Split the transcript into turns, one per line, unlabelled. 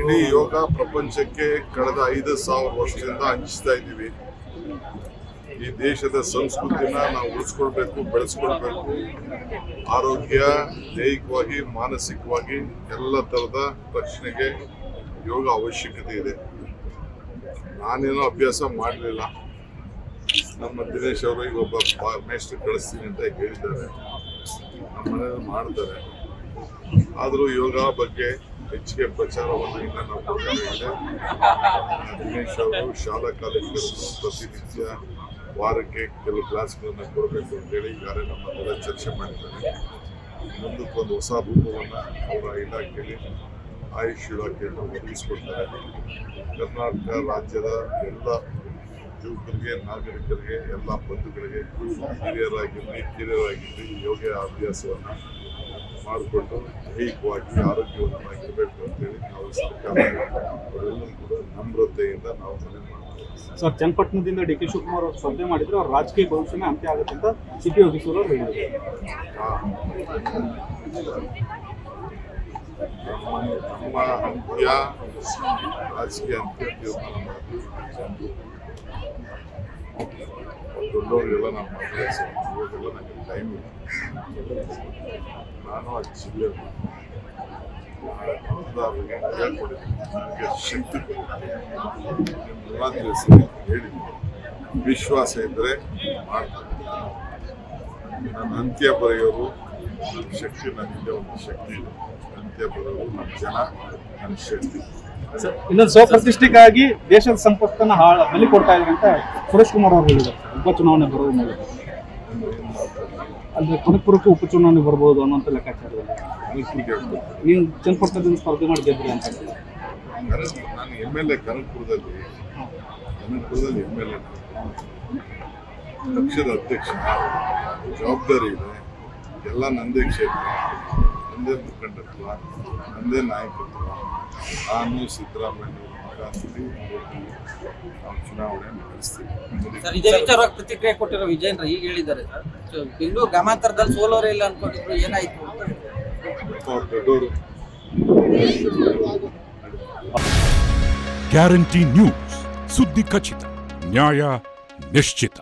ಇಡೀ ಯೋಗ ಪ್ರಪಂಚಕ್ಕೆ ಕಳೆದ 5,000 ವರ್ಷದಿಂದ ಹಂಚ್ತಾ ಇದ್ದೀವಿ. ಈ ದೇಶದ ಸಂಸ್ಕೃತಿನ ನಾವು ಉಳಿಸ್ಕೊಳ್ಬೇಕು, ಬೆಳೆಸ್ಕೊಳ್ಬೇಕು. ಆರೋಗ್ಯ, ದೈಹಿಕವಾಗಿ, ಮಾನಸಿಕವಾಗಿ ಎಲ್ಲ ಥರದ ರಕ್ಷಣೆಗೆ ಯೋಗ ಅವಶ್ಯಕತೆ ಇದೆ. ನಾನೇನೋ ಅಭ್ಯಾಸ ಮಾಡಲಿಲ್ಲ. ನಮ್ಮ ದಿನೇಶ್ ಅವರು ಈಗ ಒಬ್ಬ ಮೇಸ್ಟ್ರು ಕಳಿಸ್ತೀನಿ ಅಂತ ಹೇಳಿದ್ದಾರೆ. ನಮ್ಮ ಮನೆಯಲ್ಲಿ ಮಾಡ್ತಾರೆ. ಆದರೂ ಯೋಗ ಬಗ್ಗೆ ಹೆಚ್ಚಿಗೆ ಪ್ರಚಾರವನ್ನು ಇನ್ನು ನಾವು ಕೊಡಬೇಕಾಗಿದೆ. ದಿನೇಶ್ ಅವರು ಶಾಲಾ ಕಾಲೇಜುಗಳನ್ನು ಪ್ರತಿನಿತ್ಯ ವಾರಕ್ಕೆ ಕೆಲವು ಕ್ಲಾಸ್ಗಳನ್ನು ಕೊಡಬೇಕು ಅಂತೇಳಿ ಈಗಾಗಲೇ ನಮ್ಮನ್ನೆಲ್ಲ ಚರ್ಚೆ ಮಾಡಿದ್ದಾರೆ. ಮುಂದಕ್ಕೊಂದು ಹೊಸ ರೂಪವನ್ನು ಅವರ ಇಲಾಖೆಯಲ್ಲಿ ಆಯುಷ್ ಇಲಾಖೆಯನ್ನು ಒದಗಿಸಿಕೊಡ್ತಾರೆ. ಕರ್ನಾಟಕ ರಾಜ್ಯದ ಎಲ್ಲ ಯುವಕರಿಗೆ, ನಾಗರಿಕರಿಗೆ, ಎಲ್ಲ ಬಂಧುಗಳಿಗೆ, ಹಿರಿಯರಾಗಿರಲಿ ಕಿರಿಯರಾಗಿರಲಿ ಯೋಗ ಅಭ್ಯಾಸವನ್ನು ಮಾಡಿಕೊಂಡು ದೈಹಿಕವಾಗಿ ಆರೋಗ್ಯವಂತವಾಗಿರಬೇಕು ಅಂತೇಳಿ ನಾವು ಸರ್ಕಾರ ಅವರೆಲ್ಲರೂ ಕೂಡ ನಮ್ರತೆಯಿಂದ ನಾವು ಮನವಿ ಮಾಡ್ತೀವಿ.
ಸರ್, ಚನ್ನಪಟ್ಟಣದಿಂದ ಡಿ.ಕೆ. ಶಿವಕುಮಾರ್ ಅವರು ಸ್ಪರ್ಧೆ ಮಾಡಿದ್ರೆ ಅವ್ರ ರಾಜಕೀಯ ಭವಿಷ್ಯನೇ ಅಂತ್ಯ ಆಗುತ್ತೆ ಅಂತ ಸಿ.ಪಿ. ಯೋಗೇಶ್ವರ್ ಅವರು ಹೇಳಿದ್ದಾರೆ.
ನಮ್ಮ ಅಂತ್ಯ ರಾಜಕೀಯ ಅಂತ್ಯ ತೀರ್ಮಾನ ಮಾಡೋದು ದೊಡ್ಡವರಿಗೆಲ್ಲ ನಾವು ಮಾತಾಡಿಸೋದು ನನಗೆ ಟೈಮ್ ಇಲ್ಲ. ನಾನು ಅದು ಜಿಲ್ಲೆ ಮತದಾರರಿಗೆ ಹೇಳ್ಕೊಡಿದ್ದೀನಿ, ನನಗೆ ಶಕ್ತಿ ಕೊಡುತ್ತೆ. ನಿಮ್ಮೆಲ್ಲ ತಿಳಿಸಿ ಹೇಳಿದ್ದೀನಿ, ವಿಶ್ವಾಸ ಇದ್ದರೆ ಮಾಡ್ತಾರೆ. ನನ್ನ ಅಂತ್ಯ ಬರೆಯೋರು ನನ್ನ ಶಕ್ತಿ, ನನ್ನಿಂದ ಒಂದು ಶಕ್ತಿ ಇದೆ. ಅಂತ್ಯ ಬರೆಯೋರು ನನ್ನ ಜನ, ನನ್ನ ಶಕ್ತಿ.
ಇನ್ನೊಂದು ಸ್ವಪ್ರತಿಷ್ಠೆಗಾಗಿ ದೇಶದ ಸಂಪತ್ತನ್ನು ಬಲಿ ಕೊಡ್ತಾ ಇದ್ದಾರೆ ಅಂತ ಸುರೇಶ್ ಕುಮಾರ್ ಅವರು ಹೇಳಿದ್ದಾರೆ. ಉಪಚುನಾವಣೆ ಬರುವ ಮೇಲೆ ಅಂದ್ರೆ ಕನಕಪುರಕ್ಕೂ ಉಪಚುನಾವಣೆ ಬರ್ಬೋದು ಅನ್ನೋಂಥ ಲೆಕ್ಕಾಚಾರದಲ್ಲಿ ನೀವು ಚನ್ನಪಟ್ಟಣದಿಂದ ಸ್ಪರ್ಧೆ ಮಾಡಿ ಗೆದ್ರಿ ಅಂತ.
ನಾನು MLA ಕನಕಪುರದಲ್ಲಿ MLA ಪಕ್ಷದ ಅಧ್ಯಕ್ಷ, ಜವಾಬ್ದಾರಿ ಇದೆ. ಎಲ್ಲ ನಂದೇ ಕ್ಷೇತ್ರ, ನಂದೇ ಮುಖಂಡತ್ವ, ನಂದೇ ನಾಯಕತ್ವ. ನಾನು ಸಿದ್ದರಾಮಯ್ಯ ಮಗ ಅಂತೀವಿ, ನಾವು ಚುನಾವಣೆ ನಡೆಸ್ತೀವಿ.
ಸರ್, ಇದೇ ವಿಚಾರವಾಗಿ ಪ್ರತಿಕ್ರಿಯೆ ಕೊಟ್ಟಿರೋ ವಿಜಯೇಂದ್ರ ಈಗ ಹೇಳಿದ್ದಾರೆ ಸರ್, ಬೆಂಗಳೂರು ಗ್ರಾಮಾಂತರದಲ್ಲಿ ಸೋಲೋರೇ ಇಲ್ಲ ಅನ್ಕೊಂಡಿದ್ರು, ಏನಾಯ್ತು ಅಂತ.
ದೊಡ್ಡವರು
ಗ್ಯಾರಂಟಿ ನ್ಯೂಸ್, ಸುದ್ದಿ ಖಚಿತ, ನ್ಯಾಯ ನಿಶ್ಚಿತ.